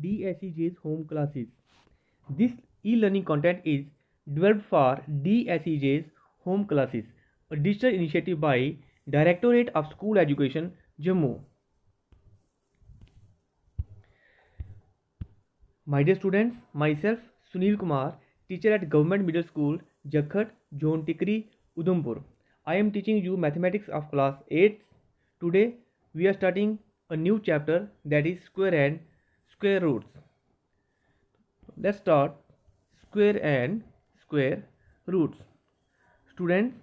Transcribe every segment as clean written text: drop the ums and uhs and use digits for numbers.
DSEJ's home classes. This e-learning content is developed for DSEJ's home classes, a digital initiative by Directorate of School Education, Jammu. My dear students, myself Sunil Kumar, teacher at Government Middle School, Jakhat, Zone Tikri, Udhampur. I am teaching you mathematics of class 8. Today we are starting a new chapter, that is square and square roots. Let's start square and square roots. Students,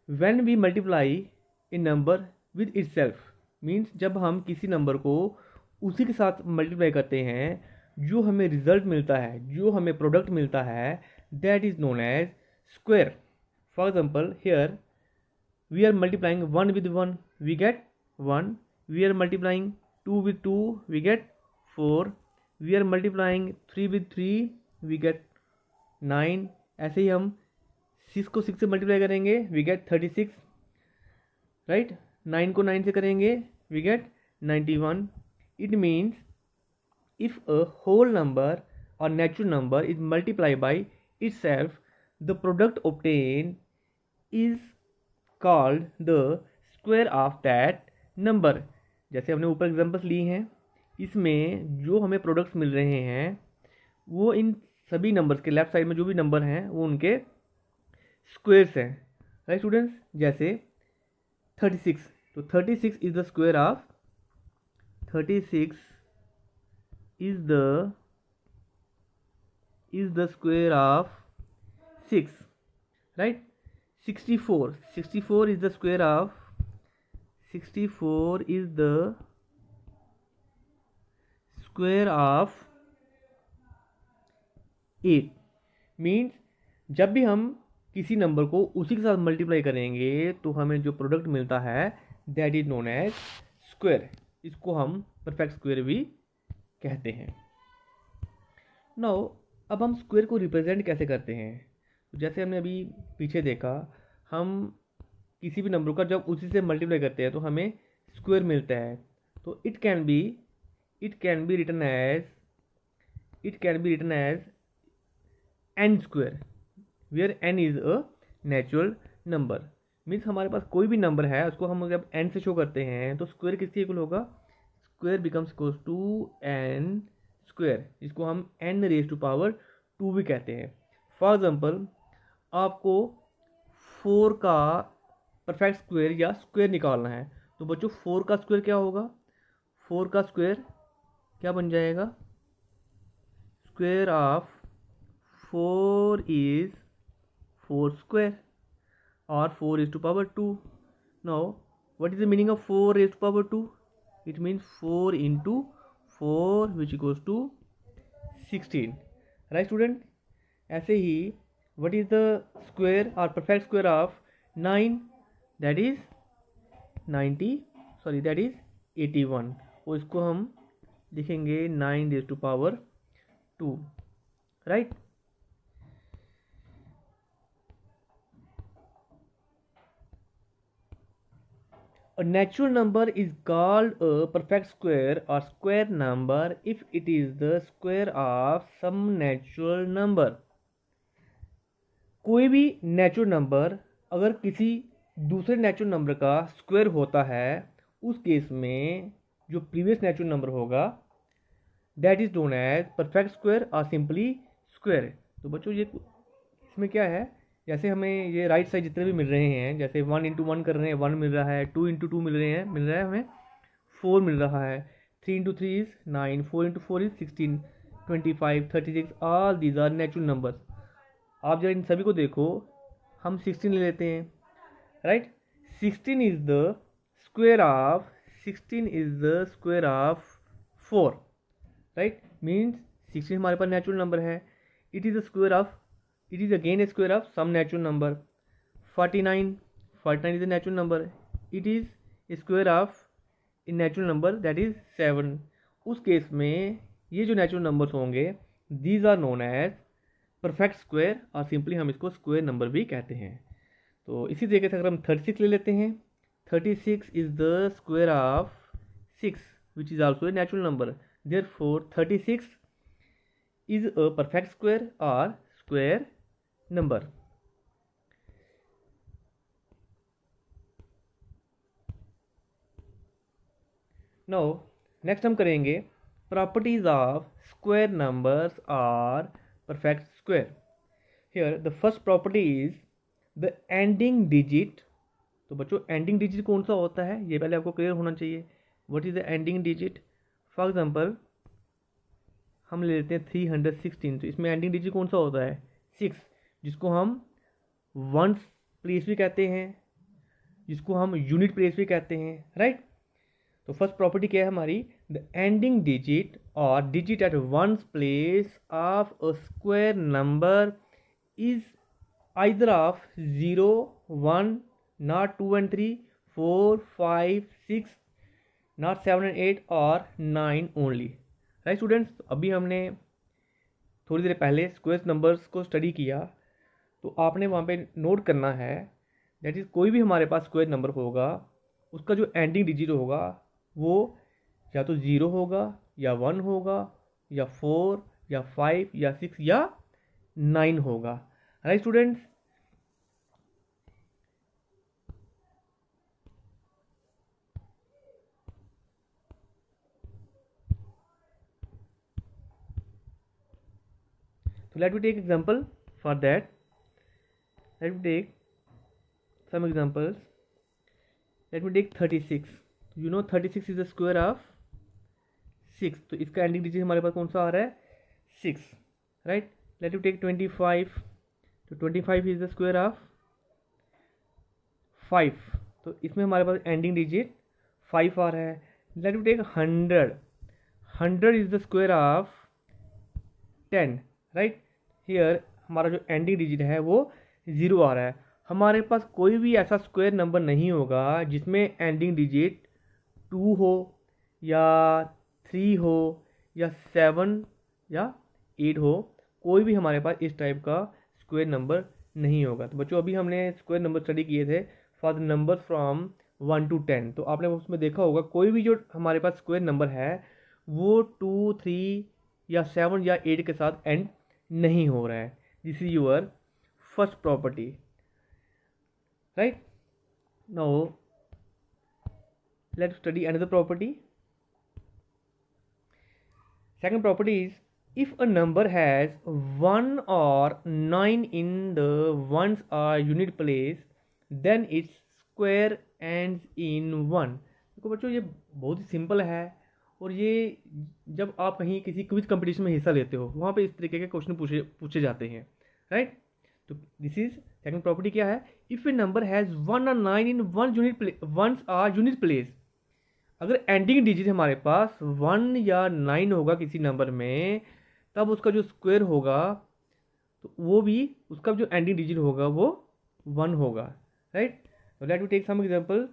when we multiply a number with itself, means जब हम किसी number को उसी के साथ multiply करते हैं, जो हमें रिजल्ट मिलता है, जो हमें प्रोडक्ट मिलता है, that is known as square. For example, here we are multiplying 1 with 1, we get 1. We are multiplying 2 with 2, we get 4. We are multiplying 3 with 3, we get 9. ऐसे ही हम 6 को 6 से मल्टीप्लाई करेंगे, we get 36, राइट. 9 को 9 से करेंगे, we get 91. It means if a whole number or natural number is multiplied by itself, the product obtained is called the square of that number. जैसे हमने ऊपर एग्जांपल्स लिए हैं, इसमें जो हमें प्रोडक्ट्स मिल रहे हैं वो इन सभी नंबर्स के लेफ्ट साइड में जो भी नंबर हैं वो उनके स्क्वायर्स हैं, राइट स्टूडेंट्स. जैसे 36, तो 36 is the square of 36 is the square of 6, right. 64 is the square of 8. Means जब भी हम किसी नंबर को उसी के साथ मल्टीप्लाई करेंगे तो हमें जो प्रोडक्ट मिलता है that is known as square. इसको हम परफेक्ट स्क्वायर भी कहते हैं. नाउ अब हम स्क्वायर को रिप्रेजेंट कैसे करते हैं. जैसे हमने अभी पीछे देखा, हम किसी भी नंबर का जब उसी से मल्टीप्लाई करते हैं तो हमें स्क्वायर मिलता है. तो it can be written as n square, where n is a natural number. Means हमारे पास कोई भी नंबर है, उसको हम जब n से शो करते हैं तो स्क्वायर किसके इक्वल होगा, square becomes equal to n square, जिसको हम n रेज टू पावर 2 भी कहते हैं. फॉर एग्जाम्पल, आपको 4 का परफेक्ट स्क्वायर या स्क्वायर निकालना है, तो बच्चों 4 का स्क्वायर क्या होगा, 4 का स्क्वायर क्या बन जाएगा, स्क्वायर ऑफ 4 इज 4 स्क्वायर और 4 raised to power 2. Now what is the meaning of 4 raised to power 2? It means 4 into 4 which equals to 16, right student. ऐसे ही what is the square or perfect square of 9? That is 81. और इसको हम लिखेंगे 9 raised to power 2, right. A natural number is called a perfect square or square number if it is the square of some natural number. कोई भी natural number अगर किसी दूसरे natural number का स्क्वायर होता है, उस केस में जो प्रीवियस नेचुरल नंबर होगा that is known as perfect square और सिंपली स्क्वायर. तो बच्चों ये इसमें क्या है, जैसे हमें ये राइट साइड जितने भी मिल रहे हैं, जैसे 1 into 1 कर रहे हैं 1 मिल रहा है, 2 into 2 मिल रहा है हमें 4 मिल रहा है, 3 into 3 is 9, 4 into 4 is 16, 25, 36, all these are natural numbers. आप जरा इन सभी को देखो, हम 16 ले लेते हैं, right. 16 is the square of 4, right. Means 16 हमारे पास नेचुरल नंबर है. It is again a square of some natural number. 49 is a natural number. It is a square of a natural number, that is 7. उस case में ये जो natural numbers होंगे these are known as perfect square और simply हम इसको square number भी कहते हैं. तो इसी तरीके से अगर हम 36 ले लेते हैं, 36 is the square of 6 which is also a natural number. Therefore 36 is a perfect square or square number. Now next हम करेंगे properties of square numbers or perfect square. Here the first property is the ending digit. तो बच्चों ending digit कौन सा होता है ये पहले आपको क्लियर होना चाहिए. What is the ending digit? For example हम ले लेते हैं 316. तो इसमें एंडिंग डिजिट कौन सा होता है? 6, जिसको हम वंस प्लेस भी कहते हैं, जिसको हम यूनिट प्लेस भी कहते हैं, राइट. तो फर्स्ट प्रॉपर्टी क्या है हमारी? द एंडिंग डिजिट और digit at ones place of a square number is either of 0, 1, not 2 and 3, 4, 5, 6, not 7 and 8 और 9 only. राइट स्टूडेंट्स, अभी हमने थोड़ी देर पहले स्क्वायर नंबर्स को स्टडी किया. तो आपने वहाँ पे नोट करना है दैट इज़ कोई भी हमारे पास स्क्वायर नंबर होगा उसका जो एंडिंग डिजिट होगा वो या तो 0 होगा या 1 होगा या 4 या 5 या 6 या 9 होगा. Right students. So let me take example for that. Let me take some examples. Let me take 36. You know 36 is the square of 6. तो इसका एंडिंग डिजिट हमारे पास कौन सा आ रहा है? 6. राइट. Let me take 25. तो 25 is the square of 5. तो इसमें हमारे पास एंडिंग डिजिट 5 आ रहा है. Let me take 100. 100 is the square of 10. Right. Here हमारा जो एंडिंग डिजिट है वो 0 आ रहा है. हमारे पास कोई भी ऐसा स्क्वायर नंबर नहीं होगा जिसमें एंडिंग डिजिट 2 हो या 3 हो या 7 या 8 हो. कोई भी हमारे पास इस टाइप का स्क्वायर नंबर नहीं होगा. तो बच्चों अभी हमने स्क्वायर नंबर स्टडी किए थे for the number from 1 to 10. तो आपने उसमें देखा होगा कोई भी जो हमारे पास स्क्वायर नंबर है वो 2, 3 या 7 या 8 के साथ एंड नहीं हो रहा है. This is your first property. Right. Now let's study another property. Second property is if a number has 1 or 9 in the ones or unit place then its square ends in 1. देखो बच्चों ये बहुत ही simple है और ये जब आप कहीं किसी क्विज कंपटीशन में हिस्सा लेते हो वहाँ पे इस तरीके के क्वेश्चन पूछे जाते हैं. राइट. तो दिस इज सेकंड प्रॉपर्टी क्या है? इफ ए नंबर हैज़ 1 और 9 इन वंस आर यूनिट प्लेस. अगर एंडिंग डिजिट हमारे पास 1 या 9 होगा किसी नंबर में तब उसका जो स्क्वायर होगा तो वो भी उसका जो एंडिंग डिजिट होगा वो 1 होगा. Right. Let me take some example.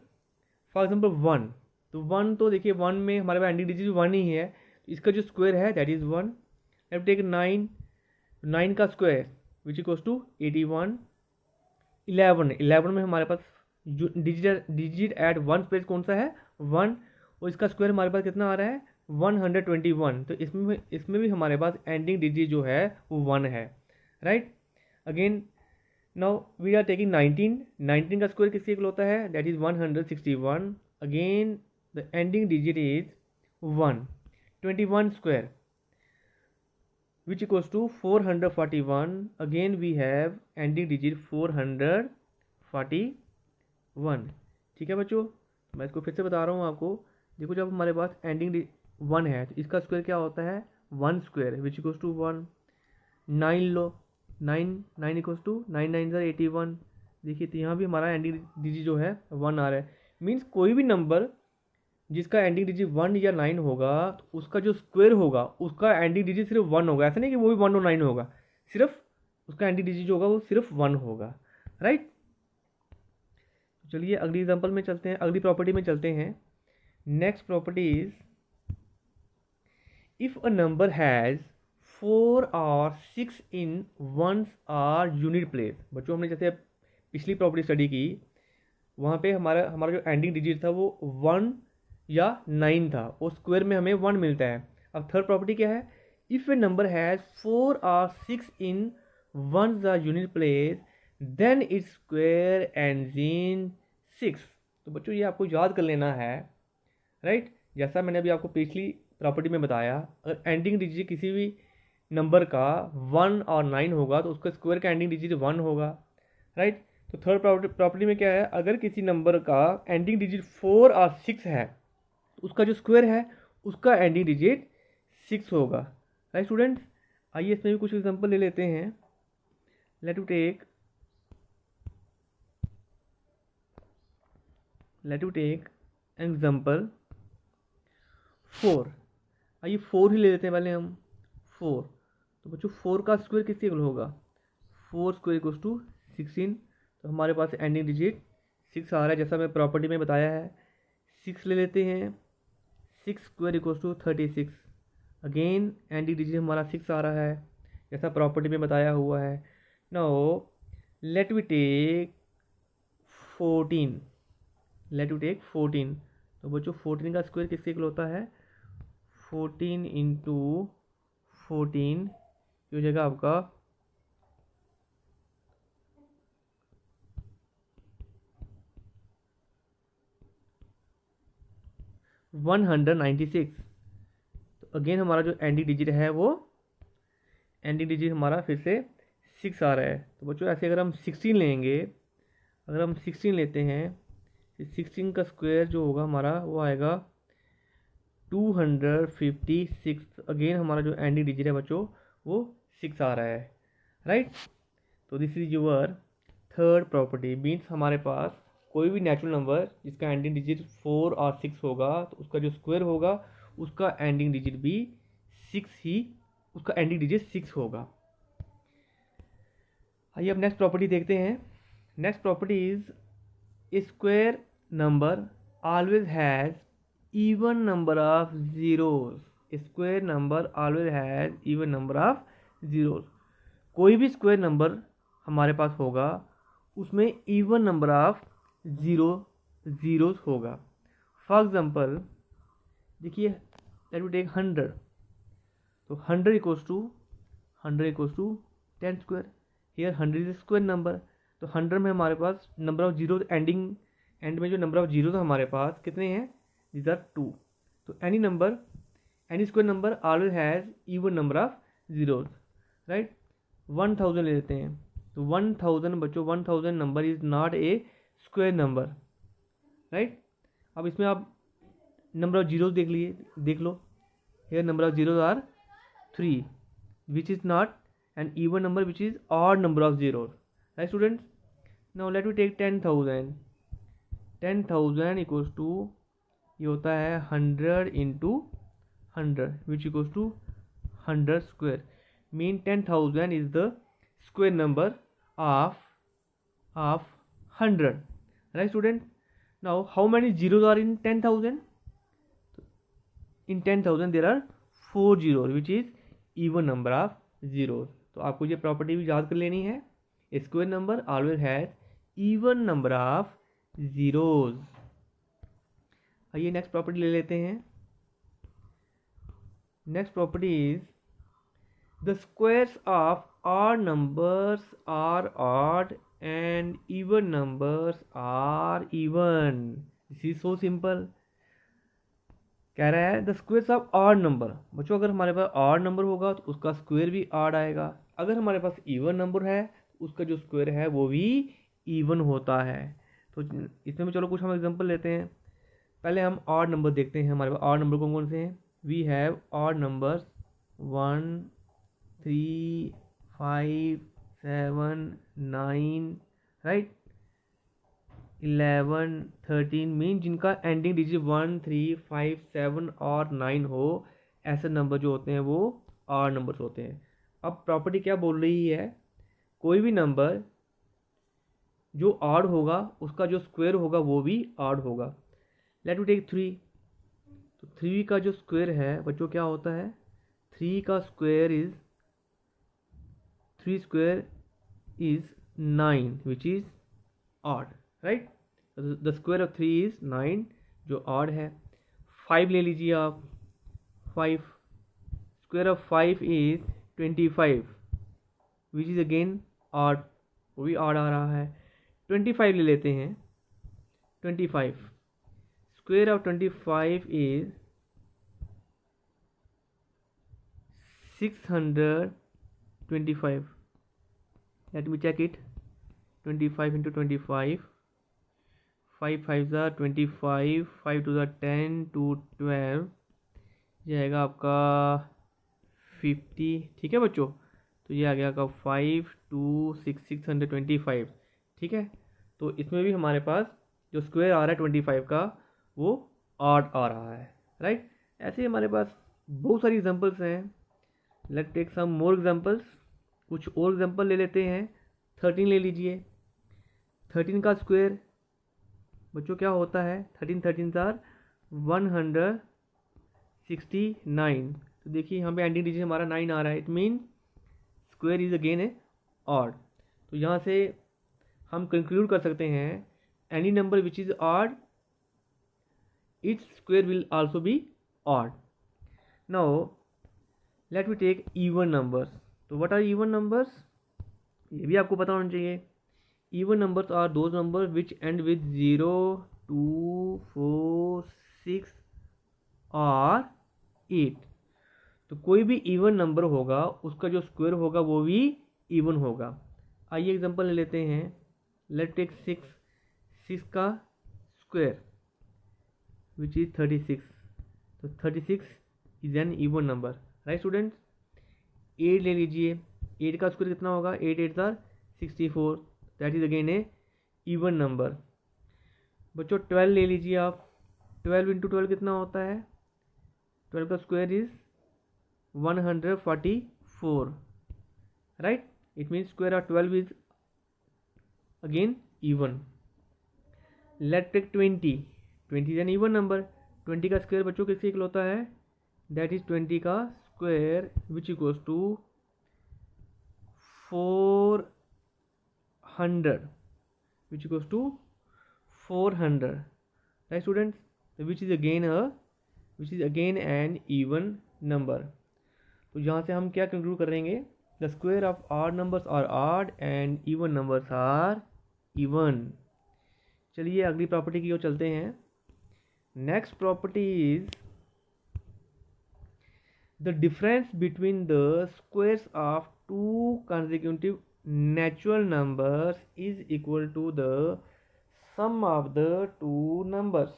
For example 1. तो 1 तो देखिए 1 में हमारे पास एंडिंग डिजिट 1 ही है. तो इसका जो स्क्वायर है that is 1. Let me take 9. 9 का स्क्वायर विच इक्वल्स टू 81. 11 में हमारे पास जो डिजिट एट वन प्लेस कौन सा है? 1. और इसका स्क्वायर हमारे पास कितना आ रहा है? 121. तो इसमें भी हमारे पास एंडिंग डिजिट जो है वो 1 है. Right. Again now we are taking 19. 19 का स्क्वायर किसके इक्वल होता है? That is 161. Again the ending digit is 1. 21 square which equals to 441. Again we have ending digit 441. ठीक है बच्चों, मैं इसको फिर से बता रहा हूँ आपको. देखो जब हमारे पास एंडिंग 1 है तो इसका स्क्वायर क्या होता है? 1 स्क्वायर विच इक्वल्स टू 1. 9 लो. 9 इक्वल्स टू 9 9 81. देखिए तो यहाँ भी हमारा एंडिंग डिजिट जो है 1 आ रहा है. मीन्स कोई भी नंबर जिसका एंडिंग डिजिट 1 या 9 होगा तो उसका जो स्क्वायर होगा उसका एंडिंग डिजिट सिर्फ 1 होगा. ऐसा नहीं कि वो भी 1 और 9 होगा, सिर्फ उसका एंडिंग डिजिट जो होगा वो सिर्फ 1 होगा. राइट. चलिए अगली एग्जांपल में चलते हैं, अगली प्रॉपर्टी में चलते हैं. Next property is if a number has 4 और 6 इन वंस आर यूनिट प्लेस. बच्चों हमने जैसे पिछली प्रॉपर्टी स्टडी की वहाँ पे हमारा जो एंडिंग डिजिट था वो 1 या 9 था, और स्क्वायर में हमें 1 मिलता है। अब थर्ड प्रॉपर्टी क्या है, इफ़ ए नंबर हैज़ 4 और 6 in one the unit place then its square ends in 6। तो बच्चों ये आपको याद कर लेना है, राइट। जैसा मैंने अभी आपको पिछली प्रॉपर्टी में बताया, अगर एंडिंग डिजिट किसी भी नंबर का 1 और 9 होगा तो उसका स्क्वायर का एंडिंग डिजिट 1 होगा, राइट। तो थर्ड प्रॉपर्टी में क्या है, अगर किसी नंबर का एंडिंग डिजिट 4 और 6 है तो उसका जो स्क्वायर है उसका एंडिंग डिजिट 6 होगा, राइट स्टूडेंट्स। आइए इसमें भी कुछ एग्जांपल ले लेते हैं। Let you take example 4। आइए 4 ही ले लेते हैं पहले हम 4। तो बच्चों 4 का स्क्वायर किसके इक्वल होगा, 4 स्क्वायर इक्वल्स टू 16। तो हमारे पास एंडिंग डिजिट 6 आ रहा है, जैसा मैं प्रॉपर्टी में बताया है। 6 ले लेते हैं, 6 square equals to 36। Again ending digit हमारा 6 आ रहा है, जैसा प्रॉपर्टी में बताया हुआ है। Now let we take 14। तो बच्चों 14 का स्क्वायर किसके इक्वल होता है, 14 इंटू 14 ये हो जाएगा आपका 196। तो अगेन हमारा जो एंडिंग डिजिट है वो एंडिंग डिजिट हमारा फिर से 6 आ रहा है। तो बच्चों ऐसे अगर हम 16 लेंगे, अगर हम 16 लेते हैं, 16 का स्क्वायर जो होगा हमारा वो आएगा 256। अगेन हमारा जो एंडिंग डिजिट है बच्चों वो 6 आ रहा है, राइट। तो this is your third property. Means हमारे पास कोई भी नेचुरल नंबर जिसका एंडिंग डिजिट 4 और 6 होगा तो उसका जो स्क्वायर होगा उसका एंडिंग डिजिट भी 6 ही, उसका एंडिंग डिजिट 6 होगा। आइए अब नेक्स्ट प्रॉपर्टी देखते हैं। Next property is square number always has even number of zeros। Square number always has even number of zeros। कोई भी स्क्वायर नंबर हमारे पास होगा उसमें इवन नंबर ऑफ जीरोस होगा। फॉर एग्जांपल देखिए, लेट वी टेक 100। तो 100 equals to 10 square. Here 100 is square number. तो 100 में हमारे पास नंबर ऑफ जीरो एंड में जो नंबर ऑफ जीरो हमारे पास कितने हैं, these are 2। तो any square number always has even number of zeros, right। 1000 ले लेते हैं। तो 1000 बच्चों 1000 number is not a square number, right. अब इसमें आप नंबर ऑफ जीरोस देख लो। here number of zeros are 3 which is not an even number, which is odd number of zeros, right students। now let me take 10,000। 10,000 equals to ये होता है 100 into 100 which equals to 100 square. Mean 10,000 is the square number of 100, right student. Now how many zeros are in 10,000। In 10,000 there are 4 zero which is even number of zeros. तो आपको ये property भी याद कर लेनी है, square number always has even number of zeros. आइए next property ले लेते हैं। Next property is the squares of odd numbers are odd and even numbers are even. This is so simple. कह रहा है the squares of odd number. बच्चों अगर हमारे पास ऑड नंबर होगा तो उसका स्क्वायर भी ऑड आएगा, अगर हमारे पास इवन नंबर है तो उसका जो स्क्वायर है वो भी इवन होता है। तो इसमें चलो कुछ हम एग्जांपल लेते हैं। पहले हम ऑड नंबर देखते हैं, हमारे पास ऑड नंबर कौन कौन से हैं। We have odd numbers 1 3 5 7 9, right, 11 13। Mean जिनका एंडिंग डिजिट 1 3 5 7 और 9 हो, ऐसे नंबर जो होते हैं वो ऑड नंबर्स होते हैं। अब प्रॉपर्टी क्या बोल रही है, कोई भी नंबर जो ऑड होगा उसका जो स्क्वायर होगा वो भी ऑड होगा। Let we take 3। तो 3 का जो स्क्वायर है बच्चों क्या होता है, 3 का square is 3 square is 9 which is odd, right. The square of 3 is 9 जो ऑड है। 5 ले लीजिए आप, 5 square of 5 is 25 which is again odd, वो भी ऑड आ रहा है। 25 ले लेते हैं, 25 square of 25 is 625। Let me check it, 25 into 25, 5 5 ज़ा 25, 5 2 ज़ा 10, 2 12, जाएगा आपका 50। ठीक है बच्चों, तो ये आ गया आपका 5 2 6 625। ठीक है, तो इसमें भी हमारे पास जो स्क्वायर आ रहा है 25 का वो ऑड आ रहा है, राइट। ऐसे ही हमारे पास बहुत सारी एग्जांपल्स हैं। Let take some more examples, कुछ और एग्जांपल ले लेते हैं। 13 ले लीजिए, 13 का स्क्वायर बच्चों क्या होता है, 13 13 आर 169। तो देखिए यहाँ पे एंडिंग डिजिट हमारा 9 आ रहा है, it mean square is again a odd. तो यहाँ से हम कंक्लूड कर सकते हैं any number which is odd its square will also be odd. Now let we take even numbers. तो व्हाट आर इवन नंबर्स, ये भी आपको पता होना चाहिए। Even numbers are those number which end with 0 2 4 6 और 8। तो कोई भी इवन नंबर होगा उसका जो स्क्वायर होगा वो भी इवन होगा। आइए एग्जांपल ले लेते हैं। लेट टेक 6, 6 का स्क्वायर विच इज 36। तो 36 is an even number, right students. 8 ले लीजिए, 8 का स्क्वायर कितना होगा, 8 8 are 64, that is again a even number. बच्चों 12 ले लीजिए आप, 12 इंटू 12 कितना होता है, 12 का square is 144, right? It means square of 12 is again even. Let's take 20. 20 is an even number. 20 का स्क्वायर बच्चों किससे इक्वल होता है, that is 20 का square which equals to 400, which equals to 400, right students? Which is again an even number. तो यहाँ से हम क्या कंक्लूड करेंगे, the square of odd numbers are odd and even numbers are even. चलिए अगली प्रॉपर्टी की ओर चलते हैं। Next property is the difference between the squares of two consecutive natural numbers is equal to the sum of the two numbers.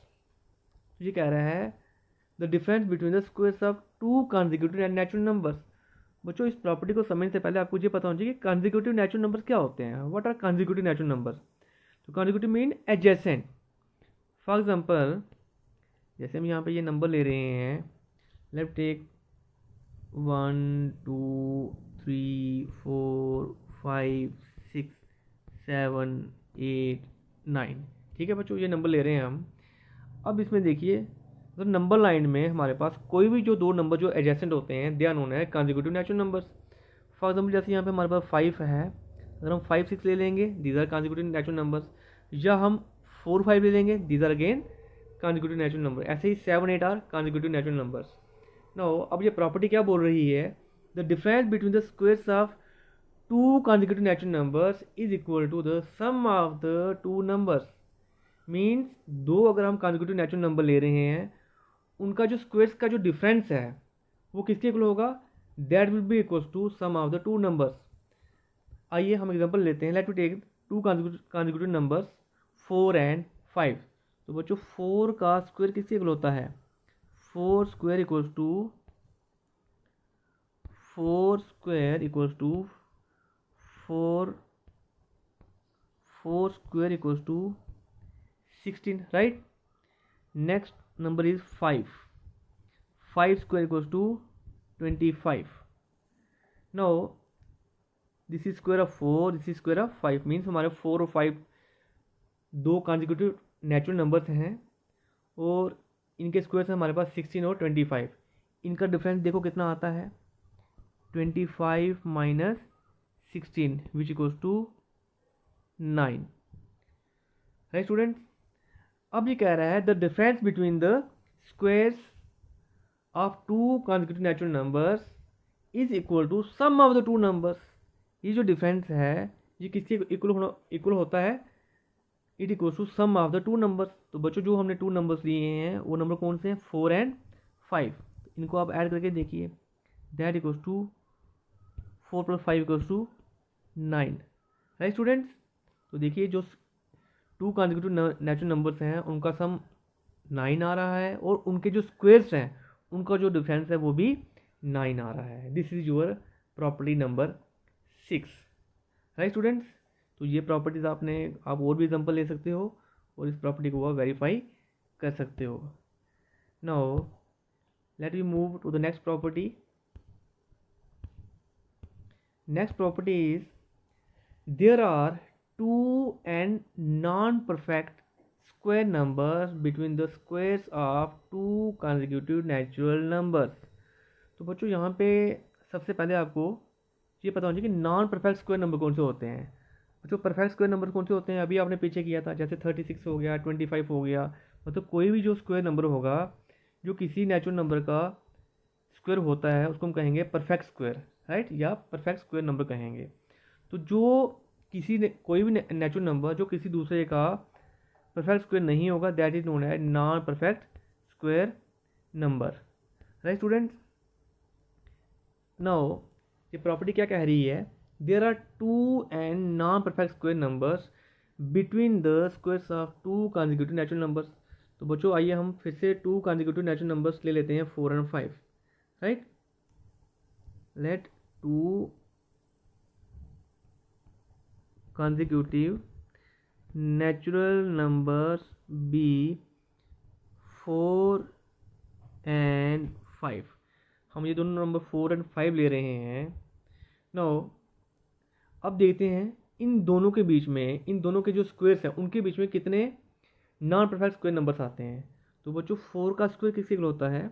ये कह रहा है the difference between the squares of two consecutive and natural numbers. बच्चों इस property को समझने से पहले आपको ये पता होना चाहिए कि कंसेक्यूटिव नेचुरल नंबर्स क्या होते हैं। What are consecutive natural numbers? तो consecutive mean adjacent. For example जैसे हम यहाँ पे ये नंबर ले रहे हैं, लेट टेक 1 2 3 4 5 6 7 8 9। ठीक है बच्चों, ये नंबर ले रहे हैं हम। अब इसमें देखिए तो नंबर लाइन में हमारे पास कोई भी जो दो नंबर जो एडजेसेंट होते हैं दे आर नोन है consecutive natural numbers. For example जैसे यहाँ पे हमारे पास 5 है, अगर हम 5 6 ले लेंगे these are consecutive natural numbers, या हम 4 5 ले लेंगे these are again consecutive natural number. ऐसे ही 7 8 are consecutive natural numbers. Now अब ये प्रॉपर्टी क्या बोल रही है, the difference between the squares of two consecutive natural numbers is equal to the sum of the two numbers. Means दो अगर हम कंसेक्यूटिव नेचुरल नंबर ले रहे हैं उनका जो स्क्वायर्स का जो डिफरेंस है वो किसके इक्वल होगा, that will be equal to sum of the two numbers. आइए हम एग्जांपल लेते हैं। Let we take two consecutive numbers 4 and 5। तो बच्चों 4 का स्क्वायर किसके इक्वल होता है, 4 square equals to 4 square equals to 4 square equals to 16, right. Next number is 5 square equals to 25. now this is square of 4, this is square of 5, means हमारे 4 और 5 दो consecutive natural numbers हैं और इनके squares हैं हमारे पास 16 और 25। इनका डिफरेंस देखो कितना आता है, 25 minus 16 which equals to 9, right students. अब ये कह रहा है the difference between the squares of two consecutive natural numbers is equal to sum of the two numbers. ये जो डिफरेंस है ये किसके इक्वल होता है? It equals to sum of the two numbers. तो बच्चों जो हमने टू नंबर्स लिए हैं वो नंबर कौन से हैं? 4 एंड 5। इनको आप ऐड करके देखिए, that equals to 4 + 5 equals to 9। Right students? तो देखिए जो टू कॉन्जिक्यूटिव नेचुरल नंबर्स हैं उनका सम 9 आ रहा है और उनके जो स्क्वेयर्स हैं उनका जो डिफरेंस है वो भी 9 आ रहा है। This is your property number 6। Right students? तो ये प्रॉपर्टीज आप और भी एग्जांपल ले सकते हो और इस प्रॉपर्टी को आप वेरीफाई कर सकते हो। Now let we move to the next property. Next property is there are two and non perfect square numbers between the squares of two consecutive natural numbers. तो बच्चों यहाँ पे सबसे पहले आपको ये पता होना चाहिए कि नॉन परफेक्ट स्क्वायर नंबर कौन से होते हैं। बच्चों परफेक्ट स्क्वायर नंबर कौन से होते हैं? अभी आपने पीछे किया था, जैसे 36 हो गया, 25 हो गया। मतलब कोई भी जो स्क्वायर नंबर होगा जो किसी नेचुरल नंबर का स्क्वायर होता है उसको हम कहेंगे परफेक्ट स्क्वायर, राइट, या परफेक्ट स्क्वायर नंबर कहेंगे। तो जो कोई भी नेचुरल नंबर जो किसी दूसरे का परफेक्ट स्क्वायर नहीं होगा that is known as non perfect square number. Right students? Now ये प्रॉपर्टी क्या कह रही है? There are two and non perfect square numbers between the squares of two consecutive natural numbers. तो बच्चों आइए हम फिर से टू कॉन्जिक्यूटिव नेचुरल नंबर्स ले लेते हैं, 4 and 5। Right, let to consecutive natural numbers be 4 and 5। हम ये दोनों नंबर 4 एंड 5 ले रहे हैं। नाउ अब देखते हैं इन दोनों के बीच में, इन दोनों के जो स्क्वायर्स हैं उनके बीच में कितने नॉन परफेक्ट स्क्वायर नंबर्स आते हैं। तो बच्चों 4 का स्क्वायर किसके इक्वल होता है?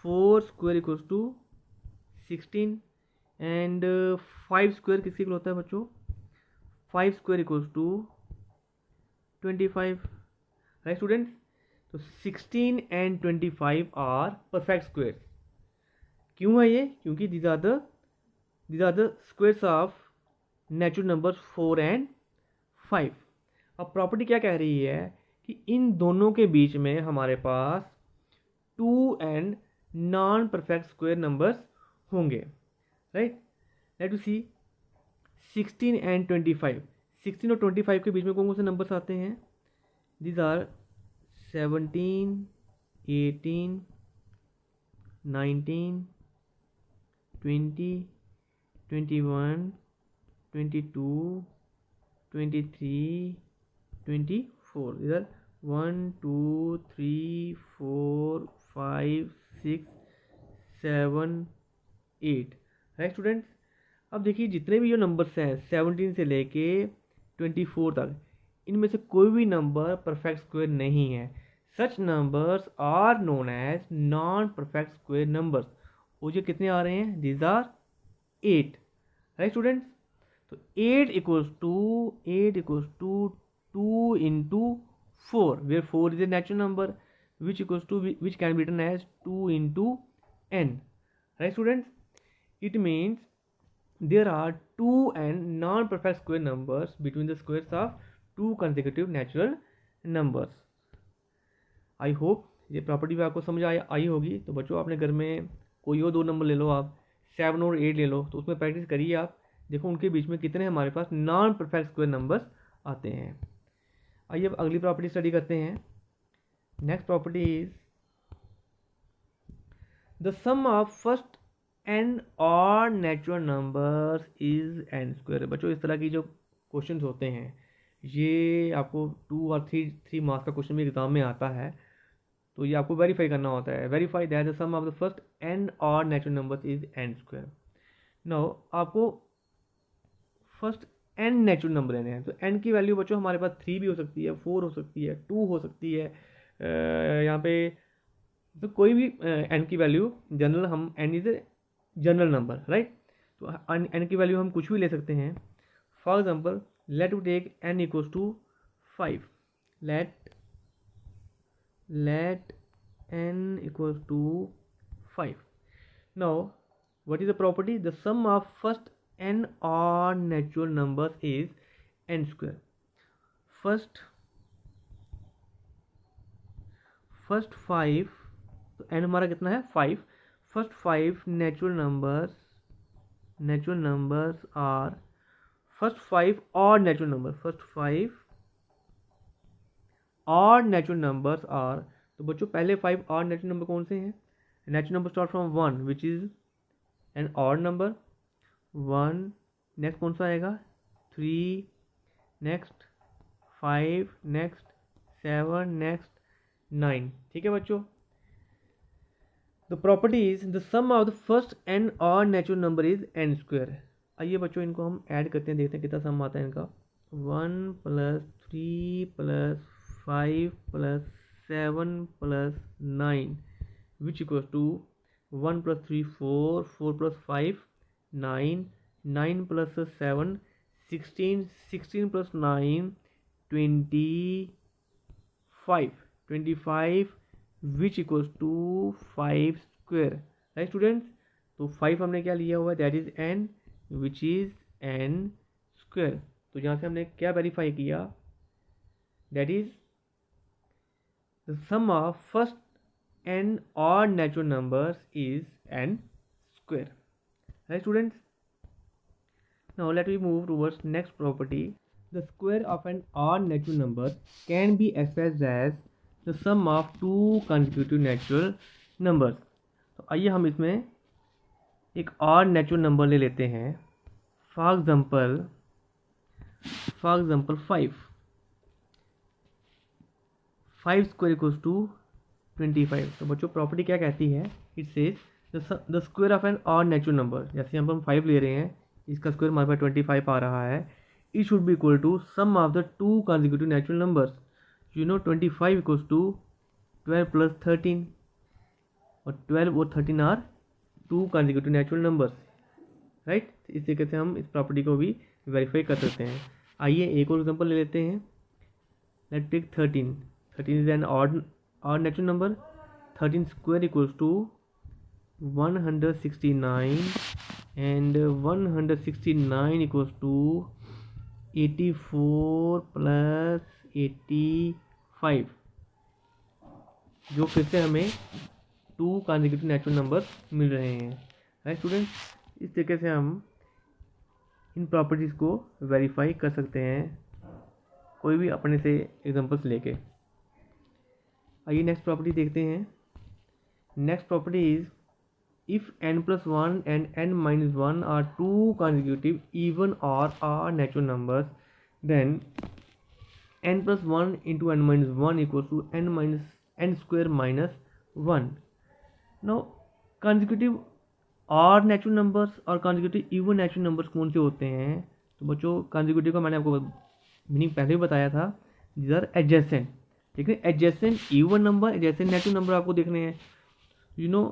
4 square equals to 16 and 5 square किसके इक्वल होता है बच्चों? 5 square equals to 25। Right students? तो 16 एंड 25 आर परफेक्ट स्क्वायर्स। क्यों है ये? क्योंकि these are the squares of natural numbers 4 and 5। अब प्रॉपर्टी क्या कह रही है कि इन दोनों के बीच में हमारे पास 2 and non perfect square numbers होंगे। Right, let you see 16 and 25। 16 और 25 के बीच में कौन कौन से नंबर्स आते हैं? These are 17, 18, 19, 20, 21, 22, 23, 24। These are 1, 2, 3, 4, 5, 6, 7, 8। Right students? अब देखिए जितने भी जो नंबर्स हैं 17 से लेके 24 तक, इनमें से कोई भी नंबर परफेक्ट स्क्वायर नहीं है। Such numbers are known as non perfect square numbers. और ये कितने आ रहे हैं? These are 8। Right students? तो 8 equals to 2 into 4, where 4 is a natural number which can be written as 2 into n। Right students? It means there are 2 and non-perfect square numbers between the squares of 2 consecutive natural numbers। I hope ये property भी आपको समझ आई होगी। तो बच्चों अपने घर में कोई और दो नंबर ले लो, आप 7 और 8 ले लो, तो उसमें प्रैक्टिस करिए आप, देखो उनके बीच में कितने हमारे पास नॉन परफेक्ट स्क्वायर नंबर्स आते हैं। आइए अब अगली प्रॉपर्टी स्टडी करते हैं। Next property is the sum of first and odd natural numbers is n square. बच्चों इस तरह की जो क्वेश्चंस होते हैं ये आपको 2 और 3 मार्क्स का क्वेश्चन भी एग्जाम में आता है, तो ये आपको वेरीफाई करना होता है। Verify that the sum of the first and odd natural numbers is n square. Now आपको फर्स्ट एन नेचुरल नंबर लेने हैं, तो एन की वैल्यू बच्चों हमारे पास 3 भी हो सकती है, 4 हो सकती है, 2 हो सकती है। यहाँ पे तो कोई भी एन की वैल्यू जनरल, हम n is a general number, right. तो एन की वैल्यू हम कुछ भी ले सकते हैं। For example let you take n equals to 5। लेट n equals to 5. Now what is the property? The sum of first n odd natural numbers is n square. First 5, तो n हमारा कितना है 5. First 5 natural numbers are first 5 odd natural numbers. First 5 odd natural numbers are, तो बच्चों पहले 5 odd natural number कौन से हैं? Natural number start from 1 which is an odd number. 1 next कौन सा आएगा? 3 नेक्स्ट 5 नेक्स्ट 7 नेक्स्ट 9. ठीक है बच्चों. The property is the sum of the first n odd natural number is n square. आइए बच्चों इनको हम ऐड करते हैं, देखते हैं कितना सम आता है इनका. 1 + 3 + 5 + 7 + 9 which equals to 1 + 3 4, 4 + 5 9, 9 + 7 16, 16 + 9 25 which equals to 5 square. Right students. तो 5 हमने क्या लिया हुआ है? That is n which is n square. तो यहाँ से हमने क्या वेरीफाई किया? That is the sum of first n odd natural numbers is n square. Right students? Now let me move towards next property. The square of an odd natural number can be expressed as the sum of two consecutive natural numbers. तो आइए हम इसमें एक odd natural number ले लेते हैं. For example 5 square equals to 25. तो बच्चों प्रॉपर्टी क्या कहती है? It says the square of n odd natural number. जैसे हम 5 ले रहे हैं, इसका स्क्वायर हमारे पास 25 आ रहा है. It should be equal to sum of the two consecutive natural numbers. You know 25 equals to 12 plus 13, और 12 और 13 are two consecutive natural numbers. Right. इस तरीके से हम इस प्रॉपर्टी को भी वेरीफाई कर सकते हैं. आइए एक और एग्जांपल ले लेते हैं. Let's take 13. 13 is an odd natural number. 13 square equals to 169, and 169 equals to 84 plus 85, जो फिर से हमें टू consecutive natural numbers मिल रहे हैं. Right students. इस तरीके से हम इन प्रॉपर्टीज़ को वेरीफाई कर सकते हैं, कोई भी अपने से एग्जांपल्स लेके. आइए नेक्स्ट प्रॉपर्टी देखते हैं. Next property is if n + 1 and n - 1 are two consecutive even or odd natural numbers, then n + 1 into n - 1 equals to n square minus 1. Now consecutive odd natural numbers और consecutive even natural numbers कौन से होते हैं? तो बच्चों consecutive का मैंने आपको मीनिंग पहले भी बताया था. these are adjacent. ठीक है. Adjacent even number, adjacent natural number आपको देखने हैं. यू नो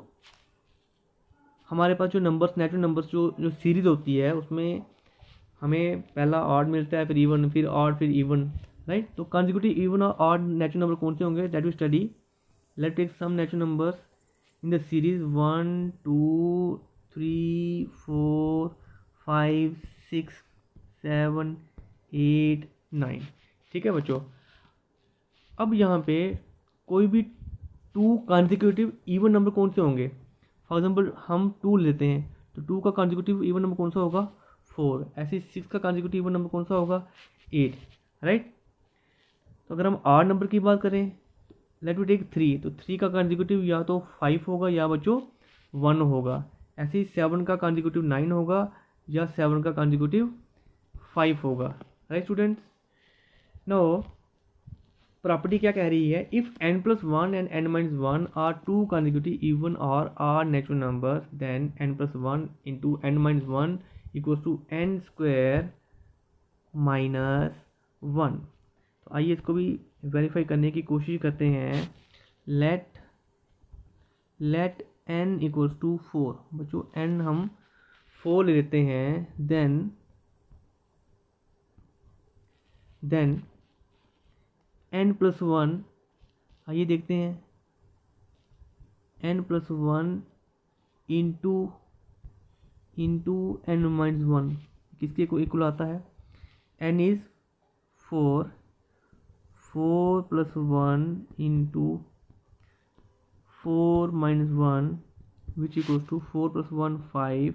हमारे पास जो नंबर्स नेचुरल नंबर्स जो सीरीज होती है उसमें हमें पहला ऑड मिलता है, फिर इवन, फिर ऑड, फिर इवन. राइट. तो कंसेक्यूटिव इवन और ऑड नेचुरल नंबर कौन से होंगे? That we study. Let's take some natural numbers in the series 1 2 3 4 5 6 7 8 9. ठीक है बच्चों. अब यहाँ पे कोई भी टू कॉन्जिक्यूटिव इवन नंबर कौन से होंगे? फॉर एग्जांपल हम 2 लेते हैं, तो 2 का कॉन्जिक्यूटिव इवन नंबर कौन सा होगा? 4. ऐसे 6 का कॉन्जिक्यूटिव इवन नंबर कौन सा होगा? 8. राइट. तो अगर हम ऑड नंबर की बात करें, लेट वी टेक 3, तो 3 का कॉन्जिक्यूटिव या तो 5 होगा या बच्चों 1 होगा. ऐसे ही 7 का कॉन्जिक्यूटिव 9 होगा या 7 का कॉन्जिक्यूटिव 5 होगा. Right students. नो प्रॉपर्टी क्या कह रही है? If n + 1 and n - 1 are two consecutive even or odd natural numbers, then n + 1 into n - 1 equals to n square minus 1. तो आइए इसको भी वेरीफाई करने की कोशिश करते हैं. Let n equals to 4. बच्चों n हम 4 ले लेते हैं. देन n + 1, आइए देखते हैं. n+1 इंटू n-1 किसके इक्वल आता है? n is 4 +1 into 4 - 1 which equals to 4 + 1 5,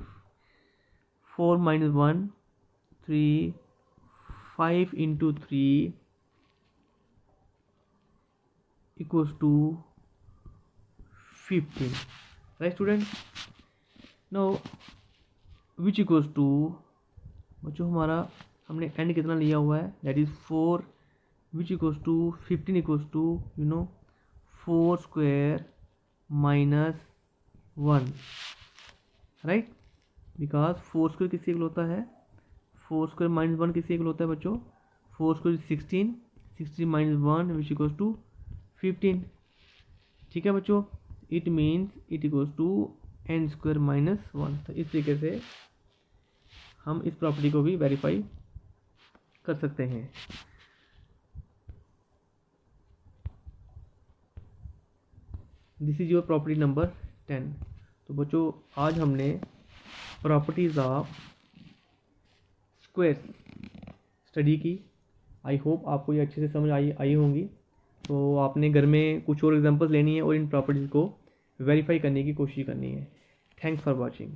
4 - 1 3, 5 into 3 equals to 15, right students? now which equals to, बच्चों हमारा हमने n कितना लिया हुआ है, that is 4, which equals to 15 equals to 4 square minus 1, right? because 4 square किससे इक्वल होता है? 4 square minus 1 किससे इक्वल होता है बच्चों? 4 square 16 minus 1 which equals to 15, ठीक है बच्चों? It means it equals to n square minus 1। तो इस तरीके से हम इस प्रॉपर्टी को भी वेरीफाई कर सकते हैं। This is your property number 10। तो बच्चों आज हमने प्रॉपर्टीज़ ऑफ स्क्वायर स्टडी की। आई होप आपको ये अच्छे से समझ आई होंगी। तो आपने घर में कुछ और एग्जांपल्स लेनी है और इन प्रॉपर्टीज़ को वेरीफाई करने की कोशिश करनी है। Thanks for watching.